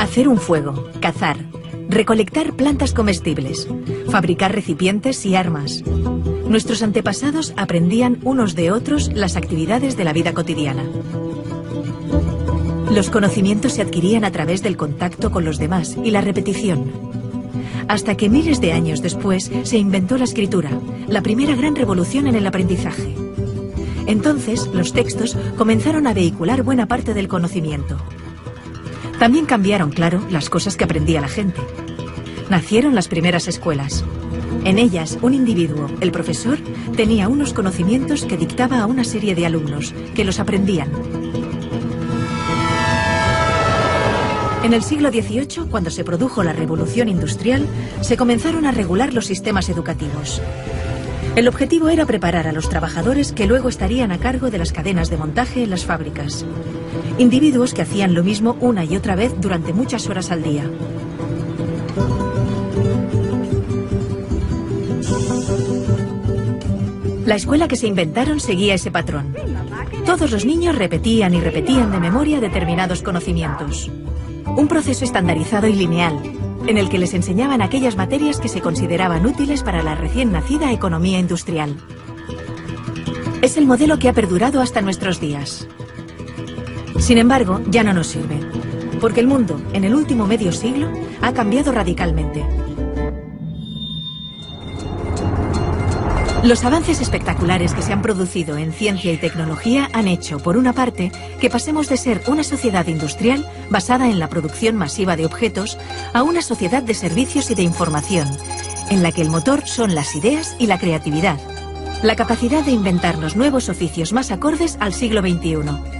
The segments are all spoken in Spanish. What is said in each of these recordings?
Hacer un fuego, cazar, recolectar plantas comestibles, fabricar recipientes y armas. Nuestros antepasados aprendían unos de otros las actividades de la vida cotidiana. Los conocimientos se adquirían a través del contacto con los demás y la repetición. Hasta que miles de años después se inventó la escritura, la primera gran revolución en el aprendizaje. Entonces, los textos comenzaron a vehicular buena parte del conocimiento. También cambiaron, claro, las cosas que aprendía la gente. Nacieron las primeras escuelas. En ellas, un individuo, el profesor, tenía unos conocimientos que dictaba a una serie de alumnos, que los aprendían. En el siglo XVIII, cuando se produjo la Revolución Industrial, se comenzaron a regular los sistemas educativos. El objetivo era preparar a los trabajadores que luego estarían a cargo de las cadenas de montaje en las fábricas. Individuos que hacían lo mismo una y otra vez durante muchas horas al día. La escuela que se inventaron seguía ese patrón. Todos los niños repetían y repetían de memoria determinados conocimientos. Un proceso estandarizado y lineal, en el que les enseñaban aquellas materias que se consideraban útiles para la recién nacida economía industrial. Es el modelo que ha perdurado hasta nuestros días. Sin embargo, ya no nos sirve, porque el mundo, en el último medio siglo, ha cambiado radicalmente. Los avances espectaculares que se han producido en ciencia y tecnología han hecho, por una parte, que pasemos de ser una sociedad industrial basada en la producción masiva de objetos a una sociedad de servicios y de información, en la que el motor son las ideas y la creatividad, la capacidad de inventarnos nuevos oficios más acordes al siglo XXI.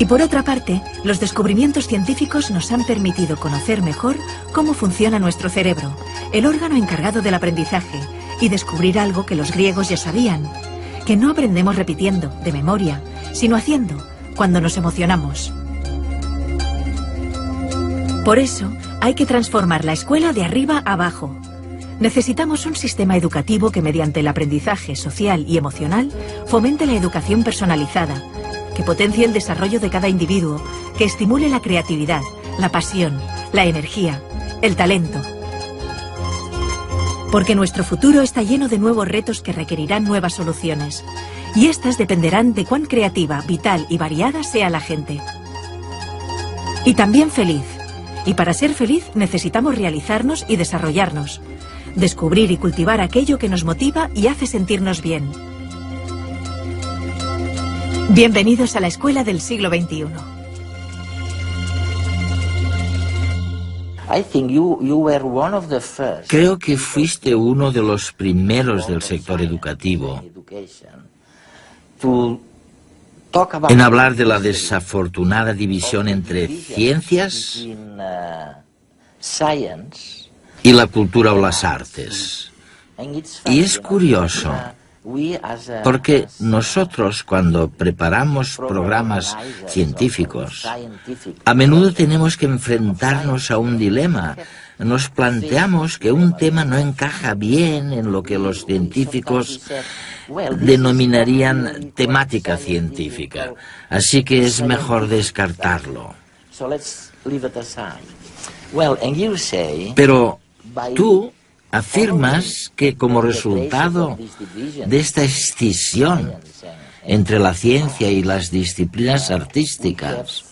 Y por otra parte, los descubrimientos científicos nos han permitido conocer mejor cómo funciona nuestro cerebro, el órgano encargado del aprendizaje, y descubrir algo que los griegos ya sabían, que no aprendemos repitiendo, de memoria, sino haciendo, cuando nos emocionamos. Por eso, hay que transformar la escuela de arriba a abajo. Necesitamos un sistema educativo que mediante el aprendizaje social y emocional fomente la educación personalizada, que potencie el desarrollo de cada individuo, que estimule la creatividad, la pasión, la energía, el talento. Porque nuestro futuro está lleno de nuevos retos que requerirán nuevas soluciones, y estas dependerán de cuán creativa, vital y variada sea la gente. Y también feliz. Y para ser feliz necesitamos realizarnos y desarrollarnos, descubrir y cultivar aquello que nos motiva y hace sentirnos bien. Bienvenidos a la escuela del siglo XXI. Creo que fuiste uno de los primeros del sector educativo en hablar de la desafortunada división entre ciencias y la cultura o las artes. Y es curioso, porque nosotros, cuando preparamos programas científicos, a menudo tenemos que enfrentarnos a un dilema. Nos planteamos que un tema no encaja bien en lo que los científicos denominarían temática científica, así que es mejor descartarlo. Pero tú afirmas que como resultado de esta escisión entre la ciencia y las disciplinas artísticas,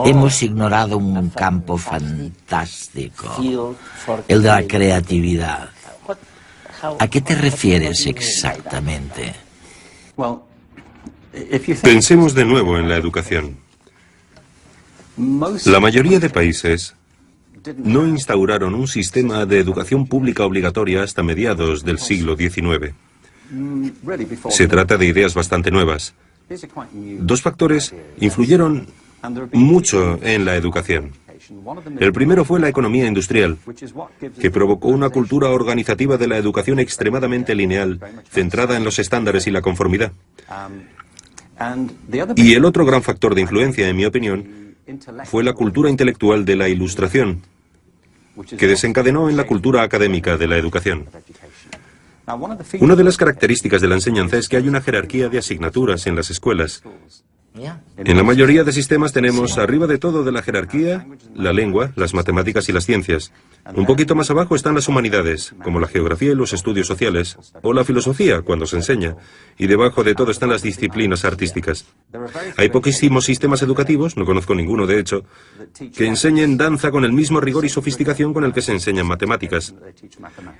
hemos ignorado un campo fantástico, el de la creatividad. ¿A qué te refieres exactamente? Pensemos de nuevo en la educación. La mayoría de países no instauraron un sistema de educación pública obligatoria hasta mediados del siglo XIX. Se trata de ideas bastante nuevas. Dos factores influyeron mucho en la educación. El primero fue la economía industrial, que provocó una cultura organizativa de la educación extremadamente lineal, centrada en los estándares y la conformidad. Y el otro gran factor de influencia, en mi opinión, fue la cultura intelectual de la Ilustración, que desencadenó en la cultura académica de la educación. Una de las características de la enseñanza es que hay una jerarquía de asignaturas en las escuelas, En la mayoría de sistemas tenemos arriba de todo de la jerarquía la lengua, las matemáticas y las ciencias. Un poquito más abajo están las humanidades, como la geografía y los estudios sociales, o la filosofía, cuando se enseña. Y debajo de todo están las disciplinas artísticas. Hay poquísimos sistemas educativos, no conozco ninguno de hecho, que enseñen danza con el mismo rigor y sofisticación con el que se enseñan matemáticas.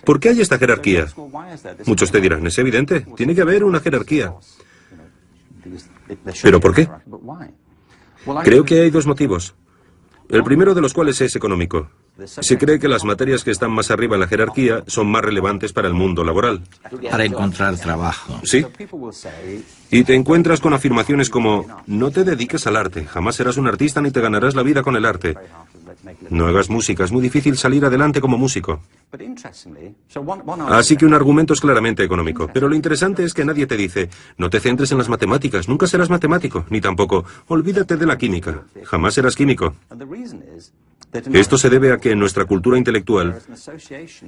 ¿Por qué hay esta jerarquía? Muchos te dirán, es evidente, tiene que haber una jerarquía. ¿Pero por qué? Creo que hay dos motivos. El primero de los cuales es económico. Se cree que las materias que están más arriba en la jerarquía son más relevantes para el mundo laboral. Para encontrar trabajo. Sí. Y te encuentras con afirmaciones como, no te dediques al arte, jamás serás un artista ni te ganarás la vida con el arte. No hagas música, es muy difícil salir adelante como músico. Así que un argumento es claramente económico. Pero lo interesante es que nadie te dice, no te centres en las matemáticas, nunca serás matemático, ni tampoco, olvídate de la química, jamás serás químico. Esto se debe a que en nuestra cultura intelectual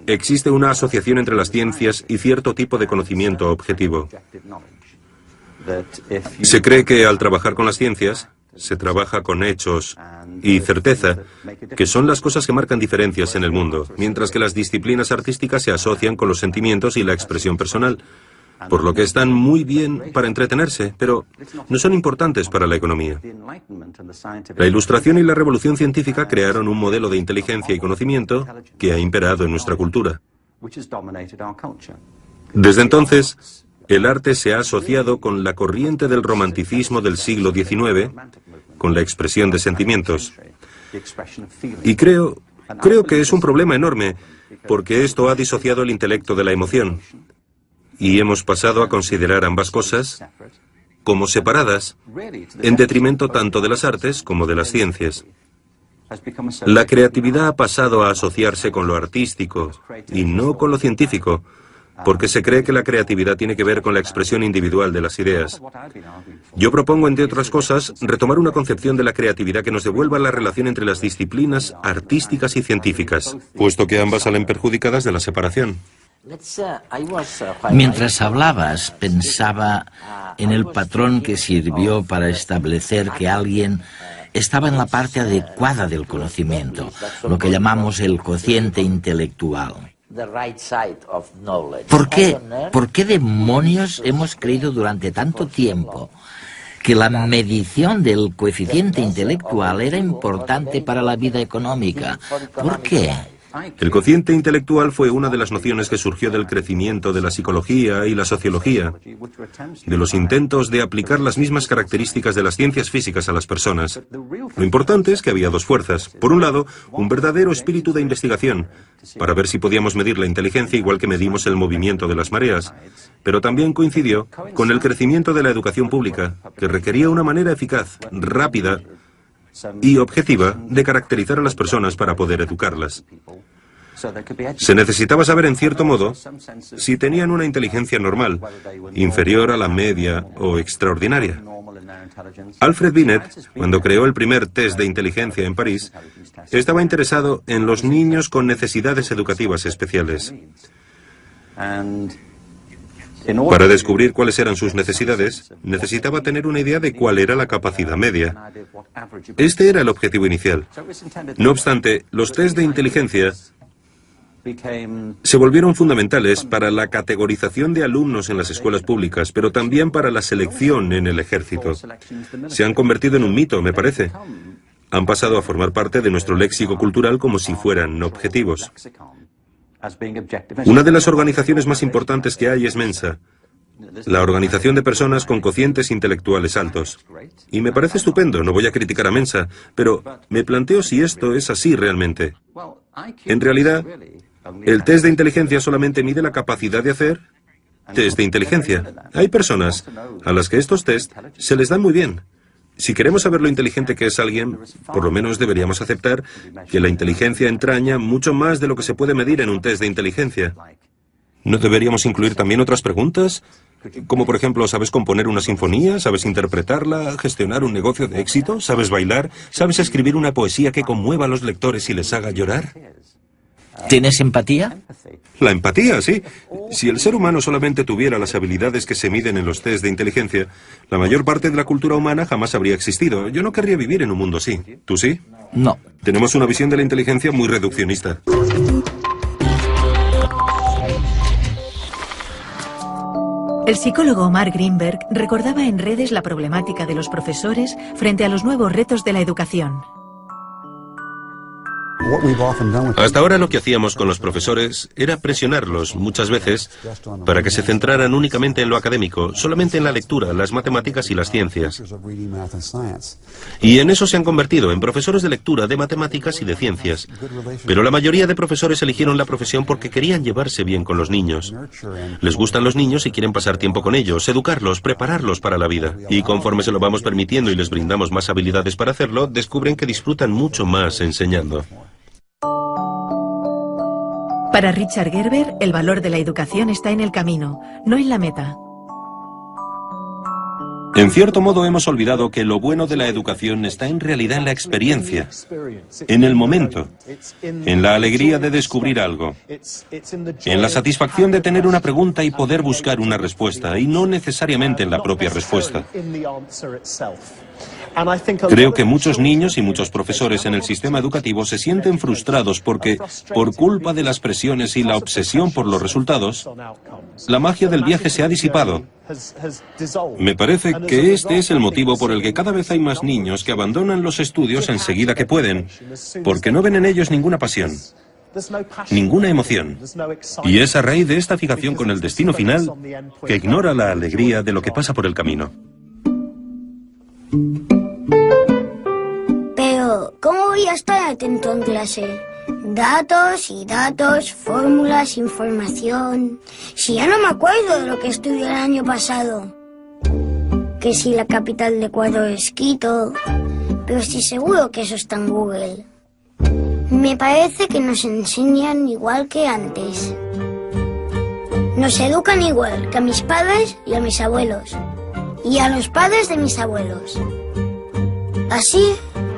existe una asociación entre las ciencias y cierto tipo de conocimiento objetivo. Se cree que al trabajar con las ciencias, se trabaja con hechos y certeza, que son las cosas que marcan diferencias en el mundo, mientras que las disciplinas artísticas se asocian con los sentimientos y la expresión personal, por lo que están muy bien para entretenerse, pero no son importantes para la economía. La Ilustración y la Revolución Científica crearon un modelo de inteligencia y conocimiento que ha imperado en nuestra cultura. Desde entonces, el arte se ha asociado con la corriente del romanticismo del siglo XIX, con la expresión de sentimientos. Y creo que es un problema enorme, porque esto ha disociado el intelecto de la emoción. Y hemos pasado a considerar ambas cosas como separadas, en detrimento tanto de las artes como de las ciencias. La creatividad ha pasado a asociarse con lo artístico y no con lo científico, porque se cree que la creatividad tiene que ver con la expresión individual de las ideas. Yo propongo, entre otras cosas, retomar una concepción de la creatividad que nos devuelva la relación entre las disciplinas artísticas y científicas, puesto que ambas salen perjudicadas de la separación. Mientras hablabas, pensaba en el patrón que sirvió para establecer que alguien estaba en la parte adecuada del conocimiento, lo que llamamos el cociente intelectual. ¿Por qué demonios hemos creído durante tanto tiempo que la medición del coeficiente intelectual era importante para la vida económica? ¿Por qué? El cociente intelectual fue una de las nociones que surgió del crecimiento de la psicología y la sociología, de los intentos de aplicar las mismas características de las ciencias físicas a las personas. Lo importante es que había dos fuerzas. Por un lado, un verdadero espíritu de investigación, para ver si podíamos medir la inteligencia igual que medimos el movimiento de las mareas, pero también coincidió con el crecimiento de la educación pública, que requería una manera eficaz, rápida y objetiva de caracterizar a las personas para poder educarlas. Se necesitaba saber, en cierto modo, si tenían una inteligencia normal, inferior a la media o extraordinaria. Alfred Binet, cuando creó el primer test de inteligencia en París, estaba interesado en los niños con necesidades educativas especiales. Para descubrir cuáles eran sus necesidades, necesitaba tener una idea de cuál era la capacidad media. Este era el objetivo inicial. No obstante, los test de inteligencia se volvieron fundamentales para la categorización de alumnos en las escuelas públicas, pero también para la selección en el ejército. Se han convertido en un mito, me parece. Han pasado a formar parte de nuestro léxico cultural como si fueran objetivos. Una de las organizaciones más importantes que hay es Mensa, la organización de personas con cocientes intelectuales altos. Y me parece estupendo, no voy a criticar a Mensa, pero me planteo si esto es así realmente. En realidad, el test de inteligencia solamente mide la capacidad de hacer test de inteligencia. Hay personas a las que estos test se les dan muy bien. Si queremos saber lo inteligente que es alguien, por lo menos deberíamos aceptar que la inteligencia entraña mucho más de lo que se puede medir en un test de inteligencia. ¿No deberíamos incluir también otras preguntas? Como por ejemplo, ¿sabes componer una sinfonía? ¿Sabes interpretarla? ¿Gestionar un negocio de éxito? ¿Sabes bailar? ¿Sabes escribir una poesía que conmueva a los lectores y les haga llorar? ¿Tienes empatía? La empatía, sí. Si el ser humano solamente tuviera las habilidades que se miden en los test de inteligencia, la mayor parte de la cultura humana jamás habría existido. Yo no querría vivir en un mundo así. ¿Tú sí? No. Tenemos una visión de la inteligencia muy reduccionista. El psicólogo Mark Greenberg recordaba en redes la problemática de los profesores frente a los nuevos retos de la educación. Hasta ahora lo que hacíamos con los profesores era presionarlos muchas veces para que se centraran únicamente en lo académico, solamente en la lectura, las matemáticas y las ciencias. Y en eso se han convertido, en profesores de lectura, de matemáticas y de ciencias. Pero la mayoría de profesores eligieron la profesión porque querían llevarse bien con los niños. Les gustan los niños y quieren pasar tiempo con ellos, educarlos, prepararlos para la vida. Y conforme se lo vamos permitiendo y les brindamos más habilidades para hacerlo, descubren que disfrutan mucho más enseñando. Para Richard Gerber, el valor de la educación está en el camino, no en la meta. En cierto modo hemos olvidado que lo bueno de la educación está en realidad en la experiencia, en el momento, en la alegría de descubrir algo, en la satisfacción de tener una pregunta y poder buscar una respuesta, y no necesariamente en la propia respuesta. Creo que muchos niños y muchos profesores en el sistema educativo se sienten frustrados porque, por culpa de las presiones y la obsesión por los resultados, la magia del viaje se ha disipado. Me parece que este es el motivo por el que cada vez hay más niños que abandonan los estudios enseguida que pueden, porque no ven en ellos ninguna pasión, ninguna emoción. Y es a raíz de esta fijación con el destino final que ignora la alegría de lo que pasa por el camino. Pero, ¿cómo voy a estar atento en clase? Datos y datos, fórmulas, información... Si ya no me acuerdo de lo que estudié el año pasado. Que si la capital de Ecuador es Quito... Pero estoy seguro que eso está en Google. Me parece que nos enseñan igual que antes. Nos educan igual que a mis padres y a mis abuelos. Y a los padres de mis abuelos. Así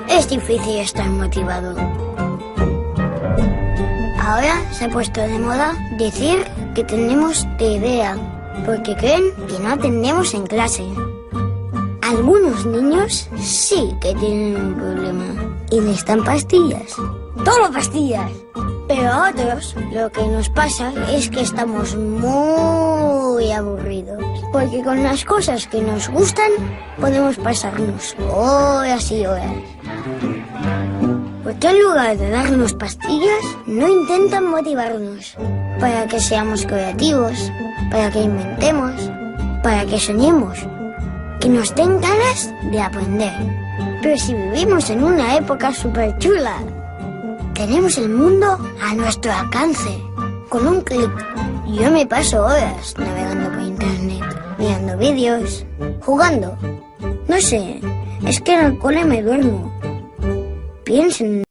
es difícil estar motivado. Ahora se ha puesto de moda decir que tenemos TDA, porque creen que no atendemos en clase. Algunos niños sí que tienen un problema y les dan pastillas. ¡Todo pastillas! Pero a otros lo que nos pasa es que estamos muy aburridos. Porque con las cosas que nos gustan podemos pasarnos horas y horas. Porque en lugar de darnos pastillas, no intentan motivarnos para que seamos creativos, para que inventemos, para que soñemos, que nos den ganas de aprender. Pero si vivimos en una época súper chula, tenemos el mundo a nuestro alcance, con un clic. Yo me paso horas navegando por internet, mirando vídeos, jugando. No sé, es que en el cole me duermo. Piensen.